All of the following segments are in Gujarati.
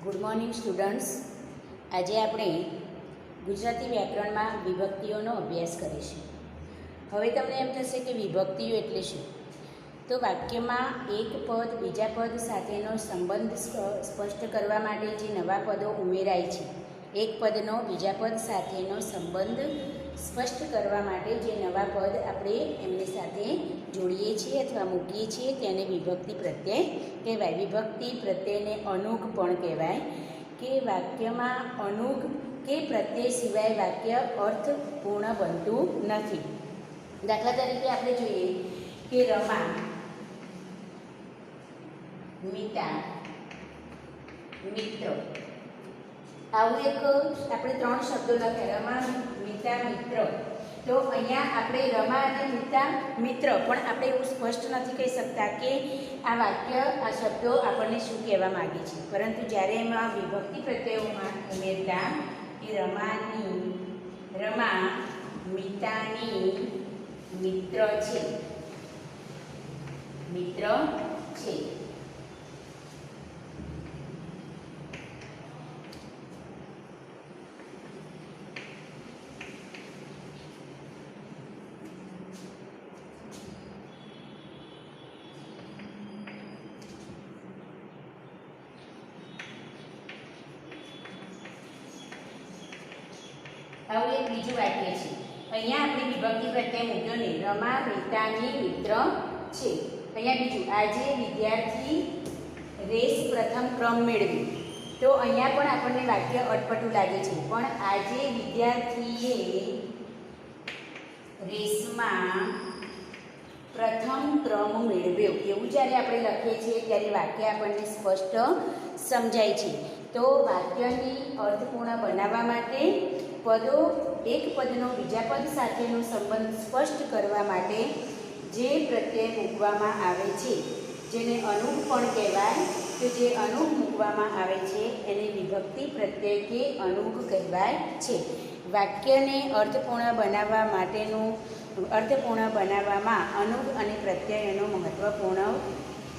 Good morning students. આજે આપણે ગુજરાતી વ્યાકરણમાં વિભક્તિઓનો અભ્યાસ કરીશું. હવે તમને એમ થશે કે વિભક્તિઓ એટલે શું? તો વાક્યમાં એક પદ બીજા પદ સાથેનો સંબંધ સ્પષ્ટ કરવા માટે જે નવા પદો ઉમેરાય છે, એક પદનો બીજા પદ સાથેનો સંબંધ સ્પષ્ટ કરવા માટે જે નવા પદ આપણે એમની સાથે જોડીએ છીએ અથવા મૂકીએ છીએ તેને વિભક્તિ પ્રત્યય કહેવાય. વિભક્તિ પ્રત્યયને અનુગ પણ કહેવાય કે વાક્યમાં અનુગ કે પ્રત્યય સિવાય વાક્ય અર્થપૂર્ણ બનતું નથી. દાખલા તરીકે આપણે જોઈએ કે રમા, મિતા, મિત્ર, આવું એક આપણે ત્રણ શબ્દો લખ્યા, રમા, મિતા, મિત્ર. તો અહીંયા આપણે રમા અને મિતા મિત્ર, પણ આપણે એવું સ્પષ્ટ નથી કહી શકતા કે આ વાક્ય આ શબ્દો આપણને શું કહેવા માગે છે. પરંતુ જ્યારે એમાં વિભક્તિ પ્રત્યયોમાં ઉમેરતા કે રમા મિતાની મિત્ર છે, મિત્ર છે. આવું એક બીજું વાક્ય છે. અહીંયા આપણે વિભક્તિ પ્રત્યય મૂક્યો નહીં, રમા મિતાની મિત્ર છે. અહીંયા બીજું, આજે વિદ્યાર્થી રેસ પ્રથમ ક્રમ મેળવી. તો અહીંયા પણ આપણને વાક્ય અટપટું લાગે છે, પણ આજે વિદ્યાર્થીએ રેસમાં પ્રથમ ક્રમ મેળવ્યો એવું જ્યારે આપણે લખીએ છીએ ત્યારે વાક્ય આપણને સ્પષ્ટ સમજાય છે. તો વાક્યની અર્થપૂર્ણ બનાવવા માટે પદો એક પદનો બીજા પદ સાથેનો સંબંધ સ્પષ્ટ કરવા માટે જે પ્રત્યય મૂકવામાં આવે છે જેને અનુગ પણ કહેવાય, તો જે અનુગ મૂકવામાં આવે છે એને વિભક્તિ પ્રત્યય કે અનુગ કહેવાય છે. વાક્યને અર્થપૂર્ણ બનાવવામાં અનુગ અને પ્રત્યયનો મહત્વપૂર્ણ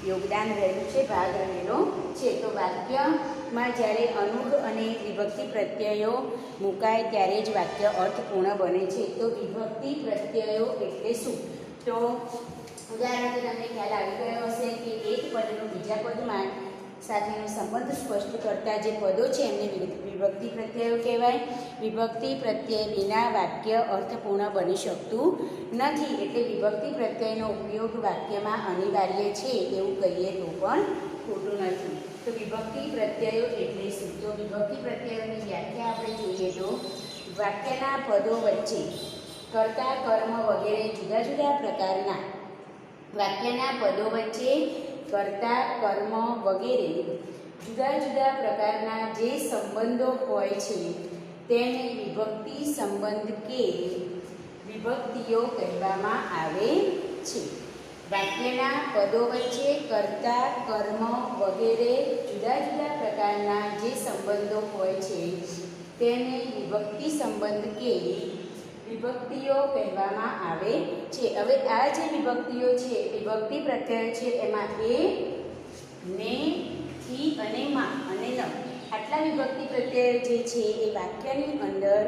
યોગદાન રહેલું છે, ભાગ રહેલો છે. તો વાક્યમાં જ્યારે અનુગ અને વિભક્તિ પ્રત્યયો મુકાય ત્યારે જ વાક્ય અર્થપૂર્ણ બને છે. તો વિભક્તિ પ્રત્યયો એટલે શું? તો ઉદાહરણથી તમને ખ્યાલ આવી ગયો હશે કે એક પદનો બીજા પદમાં સાથેનો સંબંધ સ્પષ્ટ કરતા જે પદો છે એમને વિભક્તિ પ્રત્યયો કહેવાય. વિભક્તિ પ્રત્યય વિના વાક્ય અર્થપૂર્ણ બની શકતું નથી. એટલે વિભક્તિ પ્રત્યયનો ઉપયોગ વાક્યમાં અનિવાર્ય છે એવું કહીએ તો પણ ખોટું નથી. તો વિભક્તિ પ્રત્યયો એટલે શું? તો વિભક્તિ પ્રત્યયોની વ્યાખ્યા આપણે જોઈએ તો વાક્યના પદો વચ્ચે કર્તા, કર્મ વગેરે જુદા જુદા પ્રકારના વાક્યના પદો વચ્ચે કર્તા, કર્મ વગેરે જુદા જુદા પ્રકારના જે સંબંધો હોય છે તેને વિભક્તિ સંબંધ કે વિભક્તિઓ કહેવામાં આવે છે. વાક્યના પદો વચ્ચે કર્તા, કર્મ વગેરે જુદા જુદા પ્રકારના જે સંબંધો હોય છે તેને વિભક્તિ સંબંધ કે વિભક્તિઓ કહેવામાં આવે છે. હવે આ જે વિભક્તિઓ છે, વિભક્તિ પ્રત્યય છે, એમાં એ, ને, થી અને માં અને ન આટલા વિભક્તિ પ્રત્યય જે છે એ વાક્યની અંદર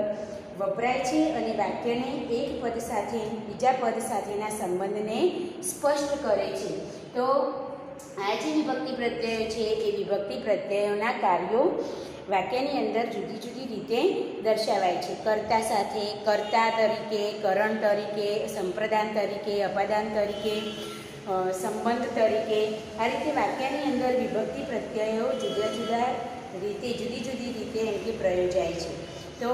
વપરાય છે અને વાક્યને એક પદ સાથે બીજા પદ સાથેના સંબંધને સ્પષ્ટ કરે છે. તો આ જે વિભક્તિ પ્રત્યયો છે એ વિભક્તિ પ્રત્યયોના કાર્યો વાક્યની અંદર જુદી જુદી રીતે દર્શાવાય છે. કર્તા સાથે, કર્તા તરીકે, કરણ તરીકે, સંપ્રદાન તરીકે, અપાદાન તરીકે, સંબંધ તરીકે, આ રીતે વાક્યની અંદર વિભક્તિ પ્રત્યયો જુદી જુદી રીતે એમ કે પ્રયોજાય છે. તો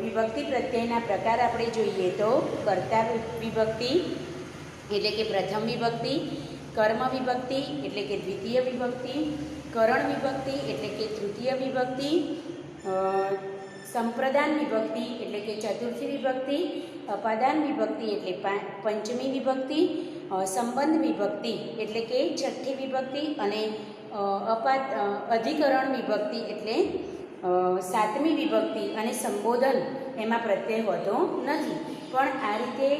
વિભક્તિ પ્રત્યયના પ્રકાર આપણે જોઈએ તો કર્તા વિભક્તિ એટલે કે પ્રથમ વિભક્તિ, કર્મ વિભક્તિ એટલે કે દ્વિતીય વિભક્તિ, કરણ વિભક્તિ એટલે કે તૃતીય વિભક્તિ, સંપ્રદાન વિભક્તિ એટલે કે ચતુર્થી વિભક્તિ, અપાદાન વિભક્તિ એટલે પંચમી વિભક્તિ, સંબંધ વિભક્તિ એટલે કે છઠ્ઠી વિભક્તિ અને અધિકરણ વિભક્તિ એટલે સાતમી વિભક્તિ. અને સંબોધન એમાં પ્રત્યય હોતો નથી, પણ આ રીતે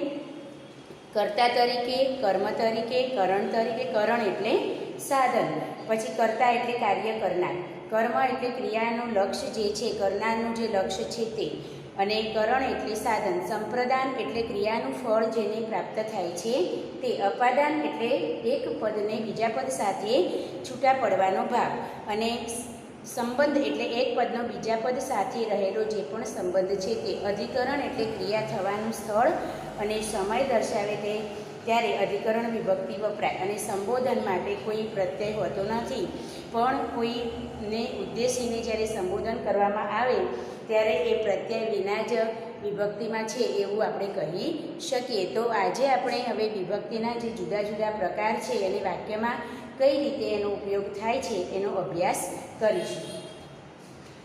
કર્તા તરીકે, કર્મ તરીકે, કરણ તરીકે, કરણ એટલે સાધન, પછી કર્તા એટલે કાર્ય કરનાર, કર્મ એટલે ક્રિયાનું લક્ષ્ય જે છે, કરનારનું જે લક્ષ્ય છે તે, અને કરણ એટલે સાધન. સંપ્રદાન એટલે ક્રિયાનું ફળ જેને પ્રાપ્ત થાય છે તે. અપાદાન એટલે એક પદને બીજા પદ સાથે છૂટા પડવાનો ભાવ. અને સંબંધ એટલે એક પદનો બીજા પદ સાથે રહેલો જે પણ સંબંધ છે તે. અધિકરણ એટલે ક્રિયા થવાનું સ્થળ અને સમય દર્શાવે તે ત્યારે અધિકરણ વિભક્તિ વપરાય. અને સંબોધન માટે કોઈ પ્રત્યય હોતો નથી, પણ કોઈને ઉદ્દેશીને જ્યારે સંબોધન કરવામાં આવે ત્યારે એ પ્રત્યય વિના જ વિભક્તિમાં છે એવું આપણે કહી શકીએ. તો આજે આપણે હવે વિભક્તિના જે જુદા જુદા પ્રકાર છે અને વાક્યમાં કઈ રીતે એનો ઉપયોગ થાય છે એનો અભ્યાસ કરીશું.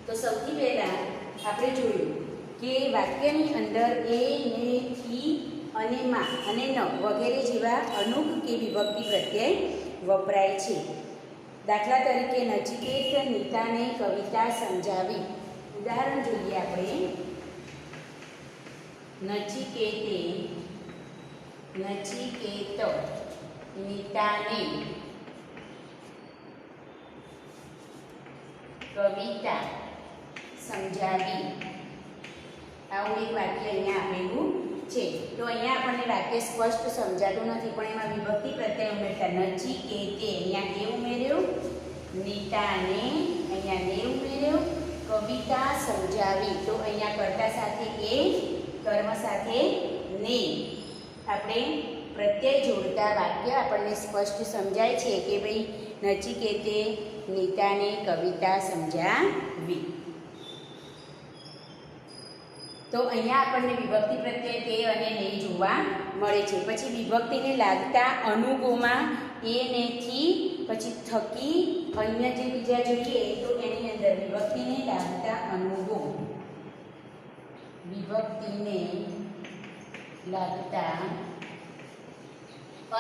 તો સૌથી પહેલાં આપણે જોયું કે વાક્યની અંદર એ, ને, થી અને માં અને ન વગેરે જેવા અનુક કે વિભક્તિ પ્રત્યય વપરાય છે. દાખલા તરીકે નચિકેત નીતાને કવિતા સમજાવી. ઉદાહરણ જોઈએ આપણે. નચિકેત નીતાને કવિતા સમજાવી. આવું એક વાક્ય અહીંયા આપેલું છે. તો અહીંયા આપણને વાક્ય સ્પષ્ટ સમજાતું નથી, પણ એમાં વિભક્તિ પ્રત્યય ઉમેરતા. નચિકેતે અહીંયા એ ઉમેર્યો, નીતાને અહીંયા ને ઉમેર્યો, કવિતા સમજાવી. તો અહીંયા કર્તા સાથે એ, કર્મ સાથે ને આપણે પ્રત્યય જોડતા વાક્ય આપણને સ્પષ્ટ સમજાય છે કે ભાઈ નચિકેતે નીતાને કવિતા સમજાવી. તો અહીંયા આપણને વિભક્તિ પ્રત્યય તે અને ને જોવા મળે છે. પછી વિભક્તિને લાગતા અનુગોમાં એ, ને, થી, પછી થકી, અન્ય જે બીજા જોઈએ તો એની અંદર વિભક્તિને લાગતા અનુગો, વિભક્તિને લાગતા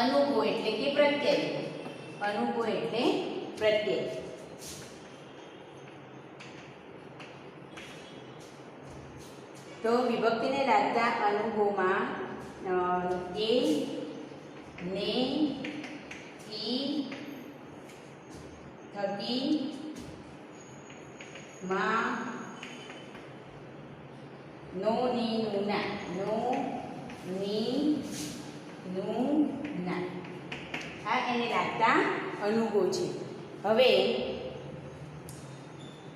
અનુગો એટલે કે પ્રત્યય. અનુગો એટલે પ્રત્યય. તો વિભક્તિને લાગતા અનુગોમાં એ, ને, થી, થકી, માં, નો, ની, નું, ના. નો, ની, નું, ના. આ એને લાગતા અનુગો છે. હવે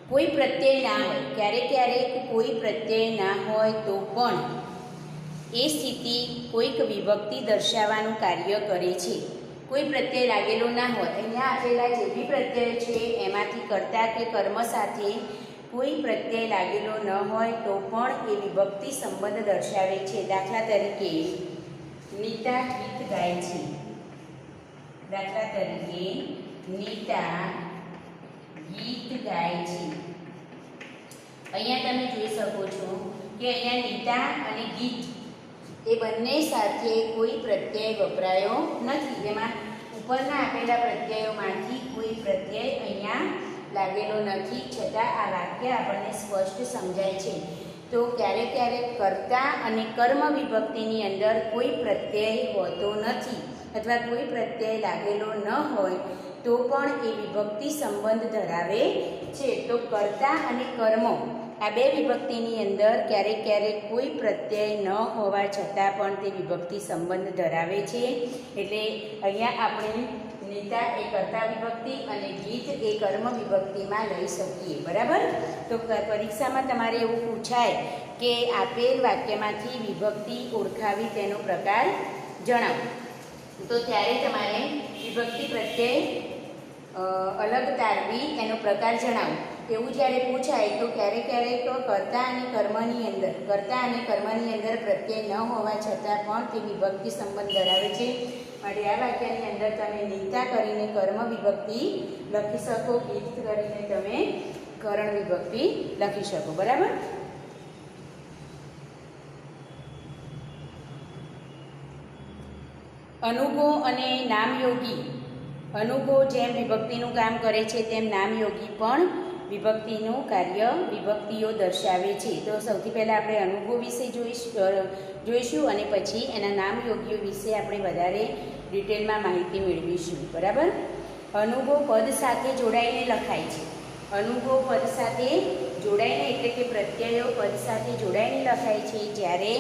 કોઈ પ્રત્યય ના હોય, ક્યારેક કોઈ પ્રત્યય ના હોય તો પણ એ સ્થિતિ કોઈક વિભક્તિ દર્શાવવાનું કાર્ય કરે છે. કોઈ પ્રત્યય લાગેલો ના હોય, અહીંયા આપેલા જે બી પ્રત્યય છે એમાંથી કર્તા કે કર્મ સાથે કોઈ પ્રત્યય લાગેલો ન હોય તો પણ એ વિભક્તિ સંબંધ દર્શાવે છે. દાખલા તરીકે નીતા ગીત ગાય છે. દાખલા તરીકે નીતા ગીત ગાય છે. અહીંયા તમે જોઈ શકો છો કે અહીંયા નીતા અને ગીત એ બંને સાથે કોઈ પ્રત્યય વપરાયો નથી. એમાં ઉપરના આપેલા પ્રત્યયોમાંથી કોઈ પ્રત્યય અહીંયા લાગેલો નથી, છતાં આ વાક્ય આપણને સ્પષ્ટ સમજાય છે. તો ક્યારેક કર્તા અને કર્મ વિભક્તિની અંદર કોઈ પ્રત્યય હોતો નથી અથવા કોઈ પ્રત્યય લાગેલો ન હોય તો પણ એ વિભક્તિ સંબંધ ધરાવે છે. તો કર્તા અને કર્મ આ બે વિભક્તિની અંદર ક્યારેક કોઈ પ્રત્યય ન હોવા છતાં પણ તે વિભક્તિ સંબંધ ધરાવે છે. એટલે અહીંયા આપણે નીતા એ કર્તા વિભક્તિ અને ગીત એ કર્મ વિભક્તિમાં લઈ શકીએ. બરાબર. તો પરીક્ષામાં તમારે એવું પૂછાય કે આપેલ વાક્યમાંથી વિભક્તિ ઓળખાવી તેનો પ્રકાર જણાવો, તો ત્યારે તમારે વિભક્તિ પ્રત્યય અલગ તારવી એનો પ્રકાર જણાવો. એવું જ્યારે પૂછાય તો ક્યારેક કર્તા અને કર્મની અંદર પ્રત્યય ન હોવા છતાં પણ તે વિભક્તિ સંબંધ ધરાવે છે. માટે આ વાક્યની અંદર તમે નીતા કરીને કર્મ વિભક્તિ લખી શકો, ગીત કરીને તમે કરણ વિભક્તિ લખી શકો. બરાબર. અનુગો અને નામયોગી. અનુગો જેમ વિભક્તિનું કામ કરે છે તેમ નામયોગી પણ વિભક્તિનું કાર્ય વિભક્તિઓ દર્શાવે છે. તો સૌથી પહેલાં આપણે અનુગો વિશે જોઈશું અને પછી એના નામયોગીઓ વિશે આપણે વધારે ડિટેલમાં માહિતી મેળવીશું. બરાબર. અનુગો પદ સાથે જોડાઈને લખાય છે. અનુભવ પદ સાથે જોડાઈને એટલે કે પ્રત્યયો પદ સાથે જોડાઈને લખાય છે, જ્યારે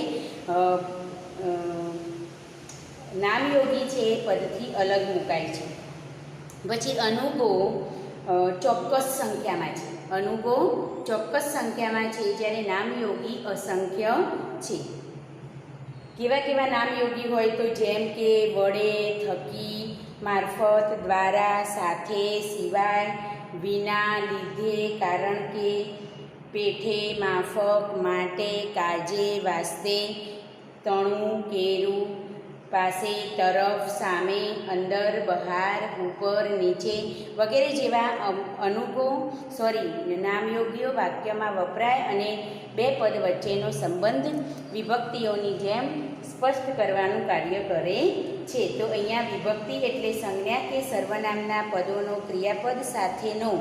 નામયોગી છે એ પદથી અલગ મુકાય છે. પછી અનુગો ચોક્કસ સંખ્યામાં છે. અનુગો ચોક્કસ સંખ્યામાં છે, જ્યારે નામયોગી અસંખ્ય છે. કેવા કેવા નામયોગી હોય તો જેમ કે વડે, થકી, મારફત, દ્વારા, સાથે, સિવાય, વિના, લીધે, કારણ કે, પેઠે, માફક, માટે, કાજે, વાસ્તે, તણું, કેરું, પાસે, તરફ, સામે, અંદર, બહાર, ઉપર, નીચે વગેરે જેવા નામયોગીઓ વાક્યમાં વપરાય અને બે પદ વચ્ચેનો સંબંધ વિભક્તિઓની જેમ સ્પષ્ટ કરવાનું કાર્ય કરે છે. તો અહીંયા વિભક્તિ એટલે સંજ્ઞા કે સર્વનામના પદોનો ક્રિયાપદ સાથેનો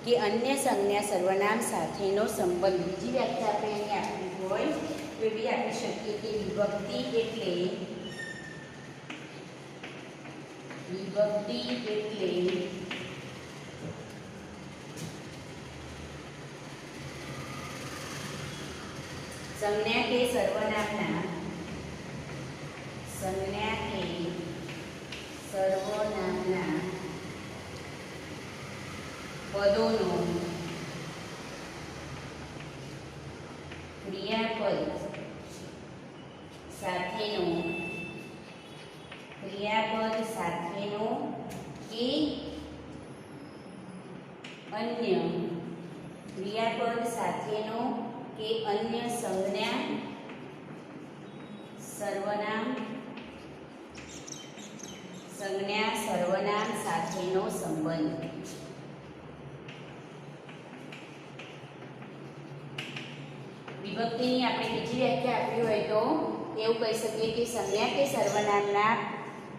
કે અન્ય સંજ્ઞા સર્વનામ સાથેનો સંબંધ. બીજી વ્યાખ્યા આપણે અહીંયા આપવી હોય તો એવી આપી શકીએ કે વિભક્તિ એટલે સંજ્ઞા કે સર્વનામના પદોનો ક્રિયાપદ સાથેનો કે અન્ય સંજ્ઞા સર્વનામ સાથેનો સંબંધ. વિભક્તિની આપણે બીજી વ્યાખ્યા આપવી હોય તો એવું કહી શકીએ કે સંજ્ઞા કે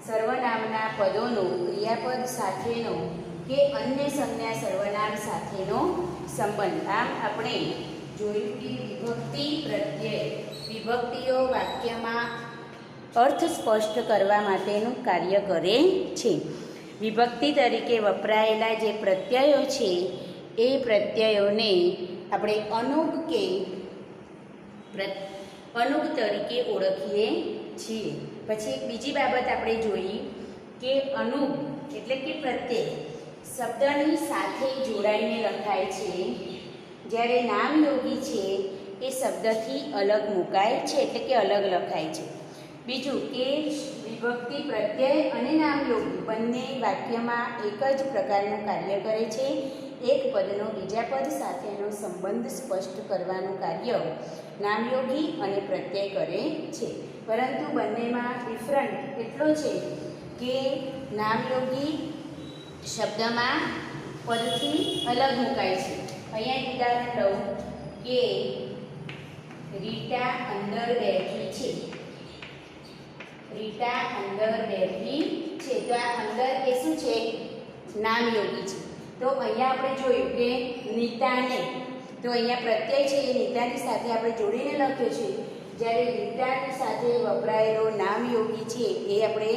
સર્વનામના પદોનો ક્રિયાપદ સાથેનો કે અન્ય સંજ્ઞા સર્વનામ સાથેનો સંબંધ. આમ આપણે જોયું કે વિભક્તિ પ્રત્યય વિભક્તિઓ વાક્યમાં અર્થ સ્પષ્ટ કરવા માટેનું કાર્ય કરે છે. વિભક્તિ તરીકે વપરાયેલા જે પ્રત્યયો છે એ પ્રત્યયોને આપણે અનુગ તરીકે ઓળખીએ છીએ. પછી એક બીજી બાબત આપણે જોઈ કે અનુગ એટલે કે પ્રત્યય શબ્દની સાથે જોડાઈને લખાય છે, જ્યારે નામયોગી છે એ શબ્દથી અલગ મુકાય છે એટલે કે અલગ લખાય છે. બીજું કે વિભક્તિ પ્રત્યય અને નામયોગી બંને વાક્યમાં એક જ પ્રકારનું કાર્ય કરે છે. એક પદનો બીજા પદ સાથેનો સંબંધ સ્પષ્ટ કરવાનું કાર્ય નામયોગી અને પ્રત્યય કરે છે, પરંતુ બંનેમાં ડિફરન્ટ એટલો છે કે નામયોગી શબ્દમાં પદથી અલગ મુકાય છે. અહીંયા ઉદાહરણ લઉં કે રીટા અંદર બેઠી છે. તો આ અંદર એ શું છે? નામયોગી છે. તો અહીંયા આપણે જોયું કે નીતાને, તો અહીંયા પ્રત્યય છે એ નીતાની સાથે આપણે જોડીને લખ્યો છે, જ્યારે રીટાની સાથે વપરાયેલો નામયોગી છે એ આપણે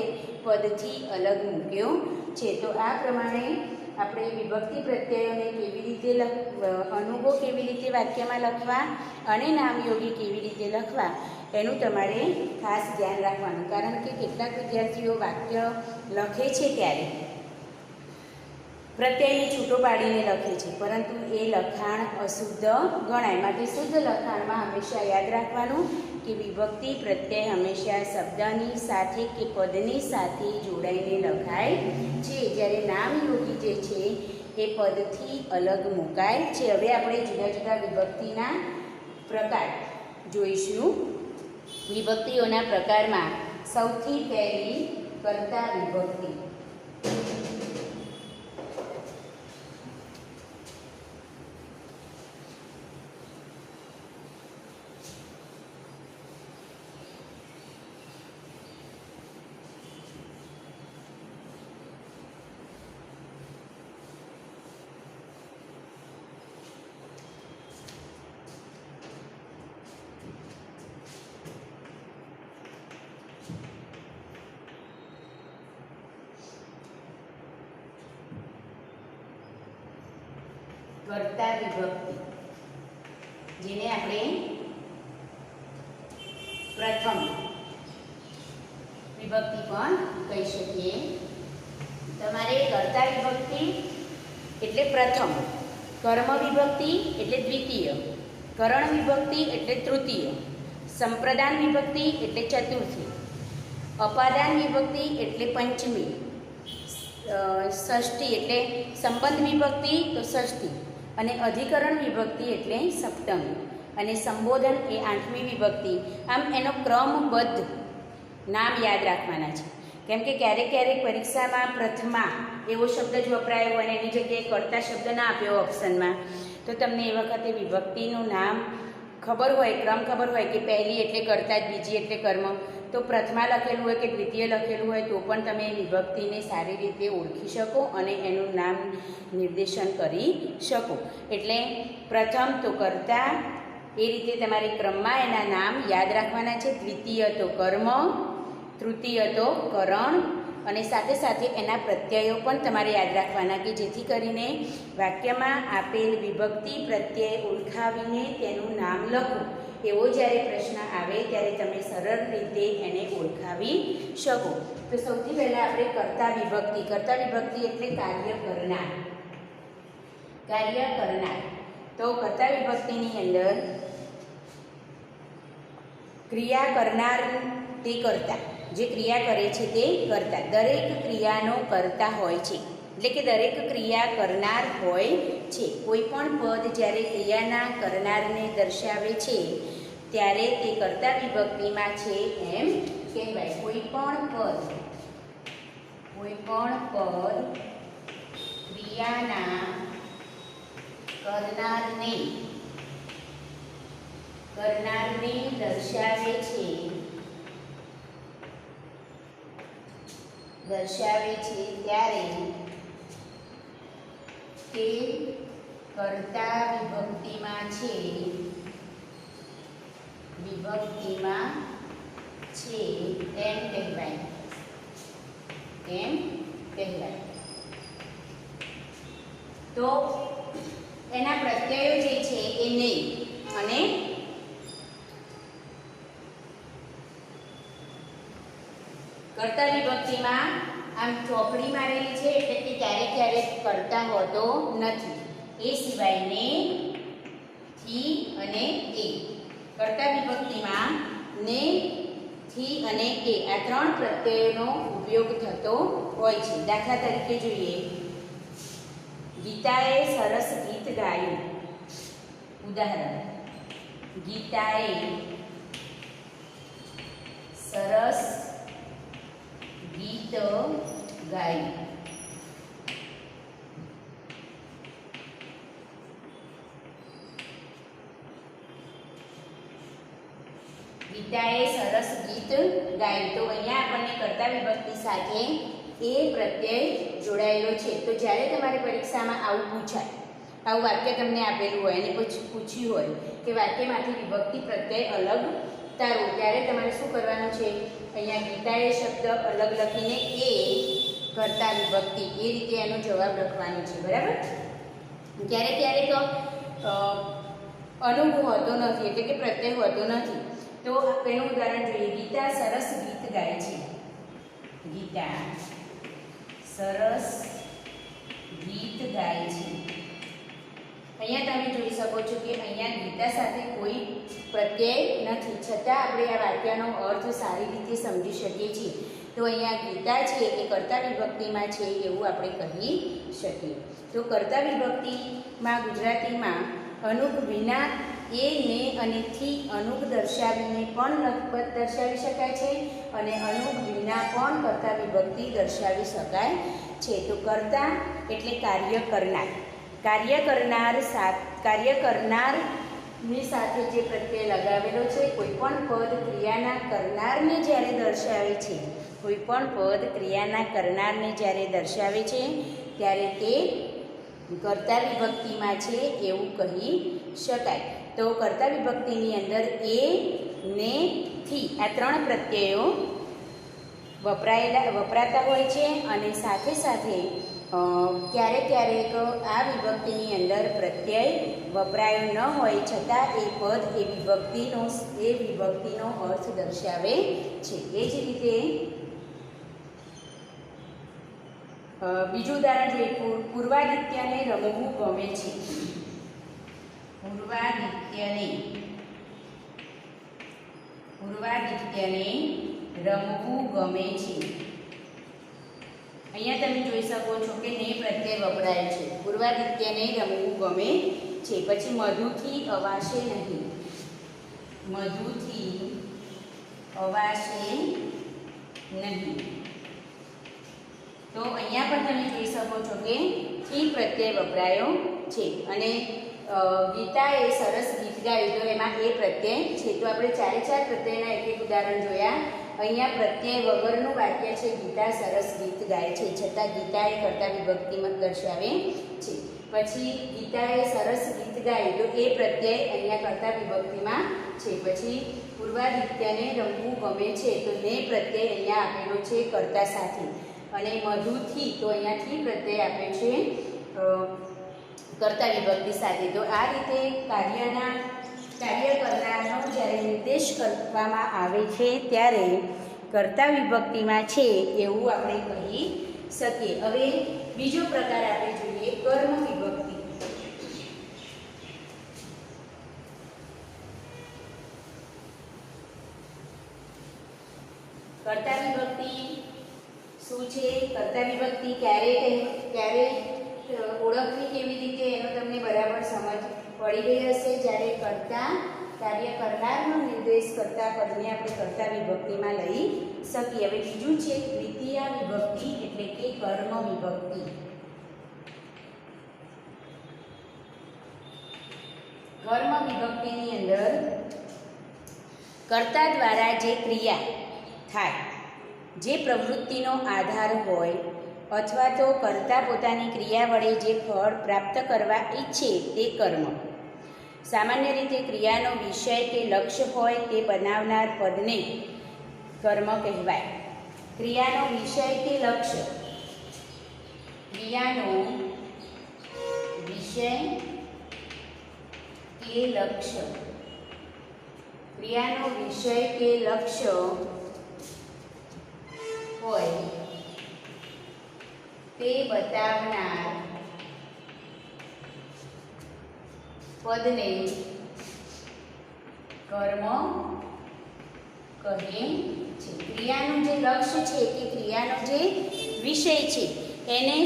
પદથી અલગ મૂક્યો છે. તો આ પ્રમાણે આપણે વિભક્તિ પ્રત્યયોને કેવી રીતે અનુભવ કેવી રીતે વાક્યમાં લખવા અને નામયોગી કેવી રીતે લખવા એનું તમારે ખાસ ધ્યાન રાખવાનું. કારણ કે કેટલાક વિદ્યાર્થીઓ વાક્ય લખે છે ત્યારે પ્રત્યયને છૂટો પાડીને લખે છે, પરંતુ એ લખાણ અશુદ્ધ ગણાય. માટે શુદ્ધ લખાણમાં હંમેશા યાદ રાખવાનું કે વિભક્તિ પ્રત્યય હંમેશા શબ્દની સાથે કે પદની સાથે જોડાઈને લખાય છે, જ્યારે નામયોગી જે છે એ પદથી અલગ મુકાય છે. હવે આપણે જુદા જુદા વિભક્તિના પ્રકાર જોઈશું. વિભક્તિઓના પ્રકારમાં સૌથી પહેલી કર્તા વિભક્તિ. કર્તા વિભક્તિ, જેને આપણે પ્રથમ વિભક્તિ પણ કહી શકીએ. તમારે કર્તા વિભક્તિ એટલે પ્રથમ, કર્મ વિભક્તિ એટલે દ્વિતીય, કરણ વિભક્તિ એટલે તૃતીય, સંપ્રદાન વિભક્તિ એટલે ચતુર્થી, અપાદાન વિભક્તિ એટલે પંચમી, ષષ્ઠી એટલે સંબંધ વિભક્તિ તો ષષ્ઠી, અને અધિકરણ વિભક્તિ એટલે સપ્તમી, અને સંબોધન એ આઠમી વિભક્તિ. આમ એનો ક્રમબદ્ધ નામ યાદ રાખવાના છે. કેમ કે ક્યારેક ક્યારેક પરીક્ષામાં પ્રથમા એવો શબ્દ જ વપરાયો અને એની જગ્યાએ કર્તા શબ્દ ના આપ્યો ઓપ્શનમાં, તો તમને એ વખતે વિભક્તિનું નામ ખબર હોય, ક્રમ ખબર હોય કે પહેલી એટલે કર્તા, બીજી એટલે કર્મ, તો પ્રથમા લખેલું હોય કે દ્વિતીય લખેલું હોય તો પણ તમે વિભક્તિને સારી રીતે ઓળખી શકો અને એનું નામ નિર્દેશન કરી શકો. એટલે પ્રથમ તો કર્તા, એ રીતે તમારે ક્રમમાં એના નામ યાદ રાખવાના છે. દ્વિતીય તો કર્મ, તૃતીય તો કરણ, અને સાથે સાથે એના પ્રત્યયો પણ તમારે યાદ રાખવાના કે જેથી કરીને વાક્યમાં આપેલ વિભક્તિ પ્રત્યય ઓળખાવીને તેનું નામ લખો એવો જ્યારે પ્રશ્ન આવે ત્યારે તમે સરળ રીતે એને ઓળખાવી શકો. તો સૌથી પહેલાં આપણે કર્તા વિભક્તિ. કર્તા વિભક્તિ એટલે કાર્ય કરનાર. કાર્ય કરનાર. તો કર્તા વિભક્તિની અંદર ક્રિયા કરનાર તે કર્તા, જે ક્રિયા કરે છે તે કર્તા. દરેક ક્રિયાનો કર્તા હોય છે, એટલે કે દરેક ક્રિયા કરનાર હોય છે. કોઈ પણ પદ જ્યારે ક્રિયાના કરનારને દર્શાવે છે ત્યારે તે કર્તા વિભક્તિમાં છે એમ કહેવાય. કોઈ પણ પદ ક્રિયાના કરનારને દર્શાવે છે ત્યારે તે કર્તા વિભક્તિમાં છે એમ કહેવાય. તો એના પ્રત્યયો જે છે એ ને અને કર્તા વિભક્તિમાં આમ ચોકડી મારેલી છે એટલે કે ક્યારેક ક્યારેક કર્તા હોતો નથી. એ સિવાય ને, થી અને એ. કર્તા વિભક્તિમાં ને, થી અને એ આ ત્રણ પ્રત્યયોનો ઉપયોગ થતો હોય છે. દાખલા તરીકે જોઈએ, ગીતાએ સરસ ગીત ગાયું. ઉદાહરણ, ગીતાએ સરસ ગીત ગાયું. ગીતાએ સરસ ગીત ગાયું. તો અહીંયા આપણને કર્તા વિભક્તિ સાથે એ પ્રત્યય જોડાયેલો છે. તો જ્યારે તમારી પરીક્ષામાં આવું પૂછાય, આવું વાક્ય તમને આપેલું હોય અને પછી પૂછ્યું હોય કે વાક્યમાંથી વિભક્તિ પ્રત્યય અલગ તારો, ત્યારે તમારે શું કરવાનું છે? અહીંયા ગીતાએ શબ્દ અલગ લખીને એ કર્તા વિભક્તિ એ રીતે એનો જવાબ લખવાનો છે. બરાબર? ક્યારેક ક્યારેક અનુભવ હોતો નથી, એટલે કે પ્રત્યય હોતો નથી. તો એનું ઉદાહરણ જોઈએ, ગીતા સરસ ગીત ગાય છે. ગીતા સરસ ગીત ગાય છે. અહીંયા તમે જોઈ શકો છો કે અહીંયા ગીતા સાથે કોઈ પ્રત્યય નથી, છતાં આપણે આ વાક્યનો અર્થ સારી રીતે સમજી શકીએ છીએ. તો અહીંયા ગીતા છે એ કર્તા વિભક્તિમાં છે એવું આપણે કહી શકીએ. તો કર્તા વિભક્તિમાં ગુજરાતીમાં અનુક વિના એ, ને અને થી અનુક દર્શાવીને પણ લખપત દર્શાવી શકાય છે અને અનુક વિના પણ કર્તા વિભક્તિ દર્શાવી શકાય છે. તો કર્તા એટલે કાર્ય કરનાર. કાર્ય કરનારની સાથે જે પ્રત્યય લગાવેલો છે, કોઈ પણ પદ ક્રિયાના કરનારને જ્યારે દર્શાવે છે, કોઈ પણ પદ ક્રિયાના કરનારને જ્યારે દર્શાવે છે ત્યારે તે કર્તા વિભક્તિમાં છે એવું કહી શકાય. તો કર્તા વિભક્તિની અંદર એ, ને, થી આ ત્રણ પ્રત્યયો વપરાતા હોય છે અને સાથે સાથે ક્યારેક ક્યારેક આ વિભક્તિની અંદર પ્રત્યય વપરાયો ન હોય છતાં એ પદ એ વિભક્તિનો અર્થ દર્શાવે છે. એ જ રીતે બીજું ઉદાહરણ જોઈએ. પૂર્વાદિત્યને રમવું ગમે છે. પૂર્વાદિત્યને રમવું ગમે છે. અહીંયા તમે જોઈ શકો છો કે ને પ્રત્યય વપરાય છે. પૂર્વાદિત્યને રમવું ગમે છે. પછી મધુથી અવાશે નહીં. મધુથી અવાશે નહીં. તો અહીંયા પણ તમે જોઈ શકો છો કે થી પ્રત્યય વપરાયો છે. અને ગીતાએ સરસ ગીત ગાયું તો એમાં એ પ્રત્યય છે. તો આપણે ચારે ચાર પ્રત્યયના એક ઉદાહરણ જોયા. અહીંયા પ્રત્યય વગરનું વાક્ય છે ગીતા સરસ ગીત ગાય છે, છતાં ગીતા એ કર્તા વિભક્તિમાં દર્શાવે છે. પછી ગીતાએ સરસ ગીત ગાયું તો એ પ્રત્યય અહીંયા કર્તા વિભક્તિમાં છે. પછી પૂર્વાદિત્યને રમવું ગમે છે તો ને પ્રત્યય અહીંયા આપેલો છે કર્તા સાથે. અને મધુથી તો અહીંયાથી પ્રત્યય આપે છે કર્તા વિભક્તિ સાથે. તો આ રીતે કાર્ય કરનારનો જ્યારે નિર્દેશ કરવામાં આવે છે ત્યારે કર્તા વિભક્તિમાં છે એવું આપણે કહી શકીએ. હવે બીજો પ્રકાર આપણે જોઈએ કર્મ વિભક્તિ. કર્તા વિભક્તિ શું છે? કર્તા વિભક્તિ ક્યારે ઓળખવી કેવી રીતે એનો તમને બરાબર સમજ પડી ગઈ હશે. જ્યારે કાર્ય કરનારનો નિર્દેશ કરતા પદને આપણે કર્તા વિભક્તિમાં લઈ શકીએ. હવે બીજું છે દ્વિતીય વિભક્તિ એટલે કે કર્મ વિભક્તિ. કર્મ વિભક્તિની અંદર કર્તા દ્વારા જે ક્રિયા થાય, જે પ્રવૃત્તિનો આધાર હોય અથવા તો કર્તા પોતાની ક્રિયા વડે જે ફળ પ્રાપ્ત કરવા ઈચ્છે તે કર્મ. સામાન્ય રીતે ક્રિયાનો વિષય કે લક્ષ્ય હોય તે બનાવનાર પદને કર્મ કહેવાય. ક્રિયાનો વિષય કે લક્ષ્ય. ક્રિયાનો વિષય કે લક્ષ્ય. ક્રિયાનો વિષય કે લક્ષ્ય હોય તે બતાવનાર પદને કર્મ કહે છે. ક્રિયાનું જે લક્ષ્ય છે કે ક્રિયાનો જે વિષય છે એને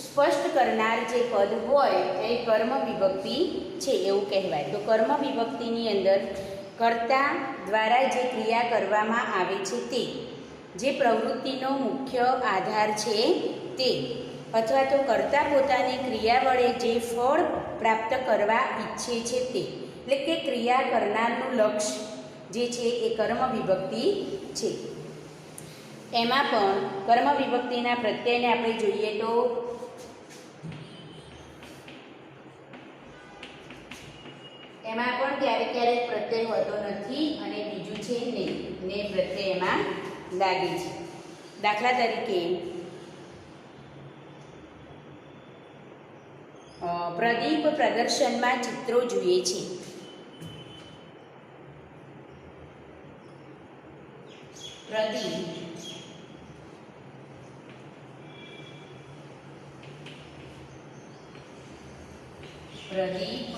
સ્પષ્ટ કરનાર જે પદ હોય એ કર્મ વિભક્તિ છે એવું કહેવાય. તો કર્મ વિભક્તિની અંદર કર્તા દ્વારા જે ક્રિયા કરવામાં આવે છે તે, જે પ્રવૃત્તિનો મુખ્ય આધાર છે તે, અથવા તો કર્તા પોતાની ક્રિયા વડે જે ફળ પ્રાપ્ત કરવા ઈચ્છે છે તે, એટલે કે ક્રિયા કરનારનું લક્ષ્ય જે છે એ કર્મ વિભક્તિ છે. એમાં પણ કર્મ વિભક્તિના પ્રત્યયને આપણે જોઈએ તો એમાં પણ ક્યારેક પ્રત્યય હોતો નથી અને બીજું છે ને પ્રત્યય એમાં લાગે છે. દાખલા તરીકે પ્રદીપ પ્રદર્શનમાં ચિત્રો જુએ છે. પ્રદીપ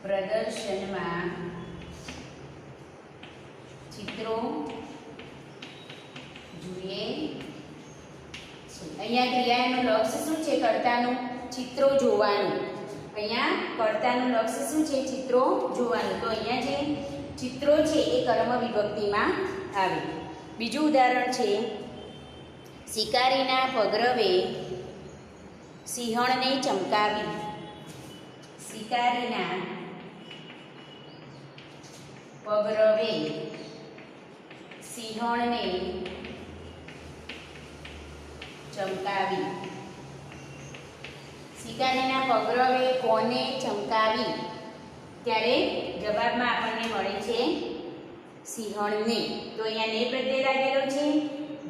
પ્રદર્શનમાં ચિત્રો જુએ છે. અહીંયા ક્રિયાનું લક્ષ્ય શું છે? કર્તાનું ચિત્રો જોવાનું. અહીંયા કર્તાનું લક્ષ્ય શું છે? ચિત્રો જોવાનું. તો અહીંયા જે ચિત્રો છે એ કર્મ વિભક્તિમાં આવે. બીજું ઉદાહરણ છે શિકારીના પગરવે સિંહણને ચમકાવી. શિકારીના પગરવે સિંહણને ચમકાવી. શિકારીના પગરવે કોને ચમકાવી? ત્યારે જવાબમાં આપણને મળે છે સિંહણને. તો અહીંયા ને પ્રત્યય લાગેલો છે,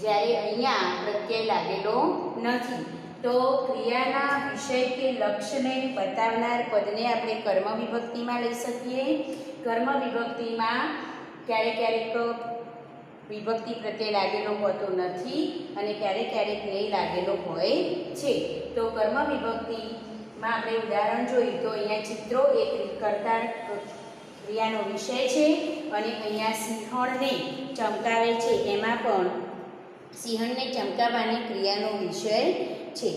જ્યારે અહીંયા પ્રત્યય લાગેલો નથી. તો ક્રિયાના વિષય કે લક્ષ્યને બતાવનાર પદને આપણે કર્મ વિભક્તિમાં લઈ શકીએ. કર્મ વિભક્તિમાં ક્યારેક વિભક્તિ પ્રત્યય લાગેલો હોતો નથી અને ક્યારેક નહીં લાગેલો હોય છે. તો કર્મ વિભક્તિમાં આપણે ઉદાહરણ જોયું તો અહીંયા ચિત્રો એક કર્તા ક્રિયાનો વિષય છે અને અહીંયા સિંહણને ચમકાવે છે, એમાં પણ સિંહણને ચમકાવવાની ક્રિયાનો વિષય છે.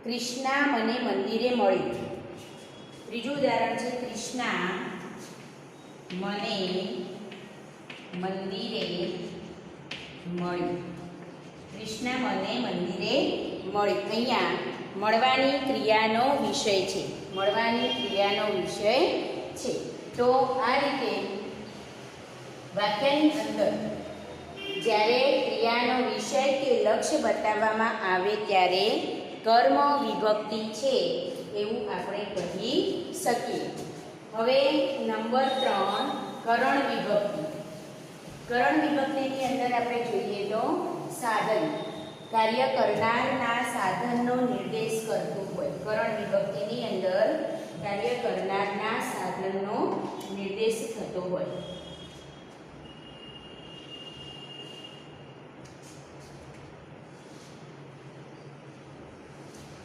કૃષ્ણા મને મંદિરે મળી. ત્રીજું ઉદાહરણ છે કૃષ્ણા મને મંદિરે મળી. કૃષ્ણા મને મંદિરે મળી. અહીંયા મળવાની ક્રિયાનો વિષય છે, મળવાની ક્રિયાનો વિષય છે. તો આ રીતે વાક્યની અંદર જ્યારે ક્રિયાનો વિષય કે લક્ષ્ય બતાવવામાં આવે ત્યારે કર્મ વિભક્તિ છે એવું આપણે કહી શકીએ. હવે નંબર 3 કરણ વિભક્તિ. કરણ વિભક્તિની અંદર આપણે જોઈએ તો સાધન, કાર્ય કરનારના સાધનનો નિર્દેશ કરતું હોય. કરણ વિભક્તિની અંદર કાર્ય કરનારના સાધનનો નિર્દેશ થતો હોય.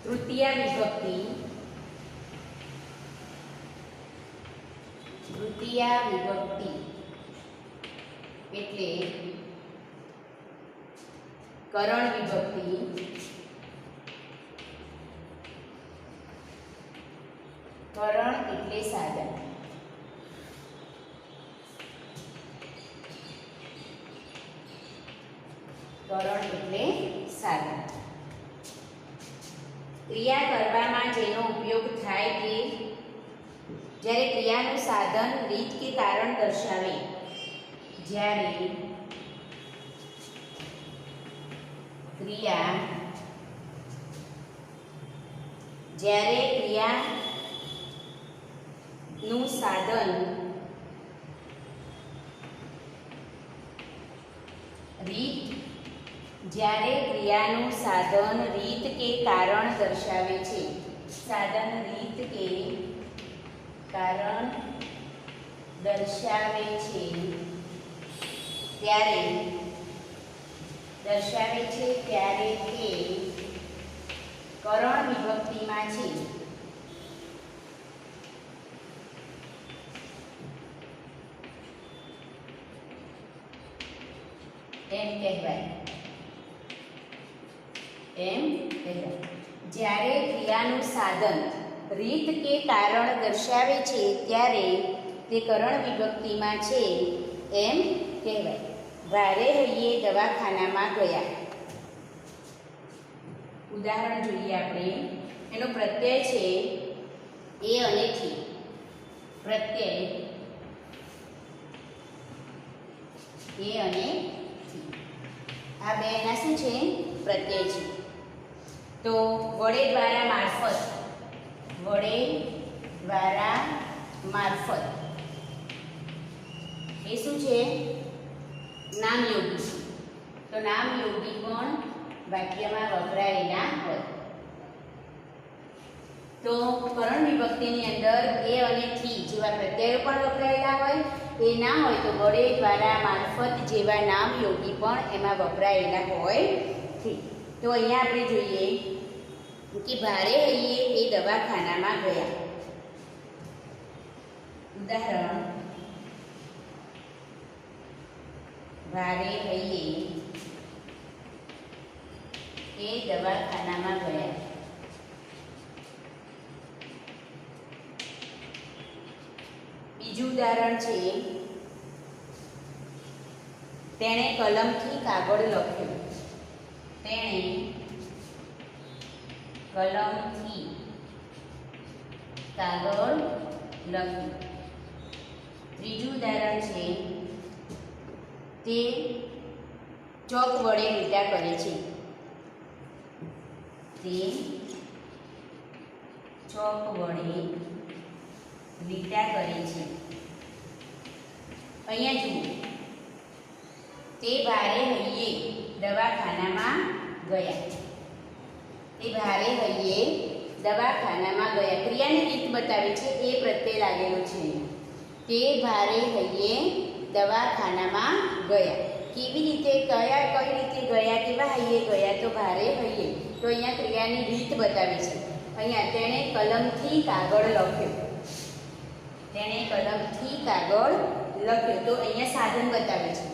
તૃતીય વિભક્તિ. તૃતીય વિભક્તિ એટલે કરણ વિભક્તિ. કરણ એટલે સાધન. કરણ એટલે સાધન. ક્રિયા કરવામાં જેનો ઉપયોગ થાય તે જ્યારે ક્રિયાનું સાધન રીત કે કારણ દર્શાવે. જ્યારે ક્રિયાનું સાધન રીત, જ્યારે ક્રિયાનું સાધન રીત કે કારણ દર્શાવે છે. સાધન રીત કે કારણ દર્શાવે છે ત્યારે તે કરણ વિભક્તિમાં છે. એમ કહેવાય. જ્યારે ક્રિયાનું સાધન રીત કે કારણ દર્શાવે છે ત્યારે તે કરણ વિભક્તિમાં છે એમ કહેવાય. વારે હૈયે દવાખાનામાં ગયા. ઉદાહરણ જોઈએ આપણે. એનો પ્રત્યય છે એ અને થી. પ્રત્યય એ અને થી. આ બે એના શું છે? પ્રત્યય છે. તો વડે દ્વારા મારફત. વડે દ્વારા મારફત એ શું છે? નામયોગી છે. તો નામયોગી પણ વાક્યમાં વપરાયેલા હોય. તો કરણ વિભક્તિની અંદર એ અને થી જેવા પ્રત્યયો પણ વપરાયેલા હોય. એ ના હોય તો વડે દ્વારા મારફત જેવા નામયોગી પણ એમાં વપરાયેલા હોય છે. તો અહીંયા આપણે જોઈએ કે ભારે હૈયે એ દવાખાનામાં ગયા. ઉદાહરણ ભારે હૈયે એ દવાખાનામાં ગયા. બીજું ઉદાહરણ છે તેણે કલમથી કાગળ લખ્યું. તેણે કલમથી કાગળ લખ્યું. ત્રીજું ઉદાહરણ છે તે ચોક વડે લીટા કરે છે. તે ચોક વડે લીટા કરે છે. અહીંયા જુઓ તે ભારે હૈયે દવાખાનામાં ગયા. તે ભારે હૈયે દવાખાનામાં ગયા. ક્રિયાની રીત બતાવી છે, એ પ્રત્યય લાગેલો છે. તે ભારે હૈયે દવાખાનામાં ગયા. કેવી રીતે કઈ રીતે ગયા, કેવા હૈયે ગયા? તો ભારે હૈયે. તો અહીંયા ક્રિયાની રીત બતાવી છે. અહીંયા તેણે કલમથી કાગળ લખ્યો. તેણે કલમથી કાગળ લખ્યો. તો અહીંયા સાધન બતાવે છે.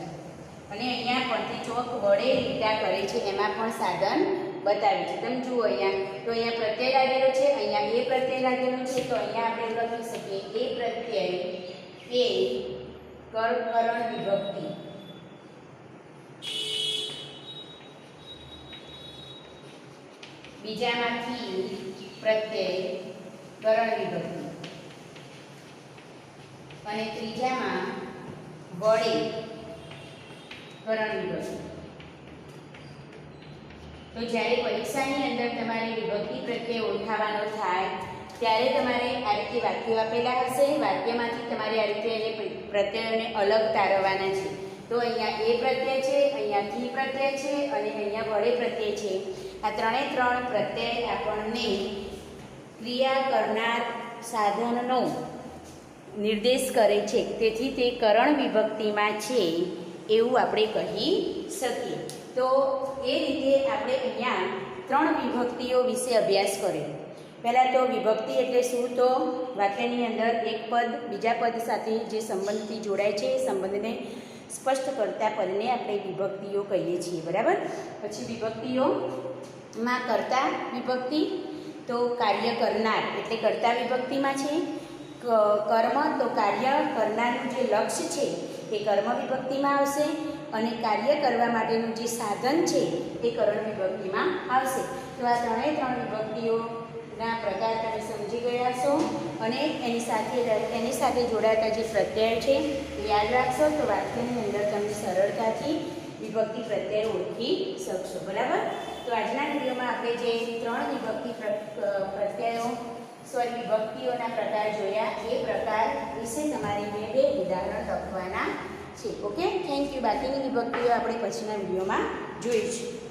અને અહીંયા પણ ચોક વડે લીટા કરે છે, એમાં પણ સાધન બતાવે છે. તમે જુઓ અહીંયા, તો અહીંયા પ્રત્યય લાગેલો છે, અહીંયા એ પ્રત્યય લાગેલો છે. તો અહીંયા આપણે લખી શકીએ એ પ્રત્યય એ કર્મકરણ વિભક્તિ. બીજામાંથી પ્રત્યય કરણ વિભક્તિ અને ત્રીજામાં વડે કરણ વિભક્તિ. તો જ્યારે પરીક્ષાની અંદર તમારે વિભક્તિ પ્રત્યય ઓળખાવાનો થાય ત્યારે તમારે આ રીતે વાક્યો આપેલા હશે. વાક્યમાંથી તમારે આ રીતે એને પ્રત્યયોને અલગ તારવવાના છે. તો અહીંયા એ પ્રત્યય છે, અહીંયા થી પ્રત્યય છે અને અહીંયા વડે પ્રત્યય છે. આ ત્રણે ત્રણ પ્રત્યય આપણને ક્રિયા કરનાર સાધનનો નિર્દેશ કરે છે. તેથી તે કરણ વિભક્તિમાં છે એવું આપણે કહી શકીએ. તો એ રીતે આપણે અહીંયા ત્રણ વિભક્તિઓ વિશે અભ્યાસ કર્યો. પહેલાં તો વિભક્તિ એટલે શું? તો વાક્યની અંદર એક પદ બીજા પદ સાથે જે સંબંધથી જોડાય છે એ સંબંધને સ્પષ્ટ કરતા પદને આપણે વિભક્તિઓ કહીએ છીએ. બરાબર. પછી વિભક્તિઓમાં કર્તા વિભક્તિ, તો કાર્ય કરનાર એટલે કર્તા વિભક્તિમાં છે. કર્મ તો કાર્ય કરનારનું જે લક્ષ્ય છે એ કર્મ વિભક્તિમાં આવશે. અને કાર્ય કરવા માટેનું જે સાધન છે એ કરણ વિભક્તિમાં આવશે. તો આ ત્રણે ત્રણ વિભક્તિઓના પ્રકાર તમે સમજી ગયા છો. અને એની સાથે જોડાતા જે પ્રત્યય છે એ યાદ રાખશો તો વાક્યની અંદર તમે સરળતાથી વિભક્તિ પ્રત્યય ઓળખી શકશો. બરાબર. તો આજના વિડીયોમાં આપણે જે ત્રણ વિભક્તિઓના પ્રકાર જોયા એ પ્રકાર વિશે તમારે બે ઉદાહરણ લખવાના છે. Okay, thank you. બાકીની વિભક્તિઓ આપણે પછીના વિડીયોમાં જોઈશું.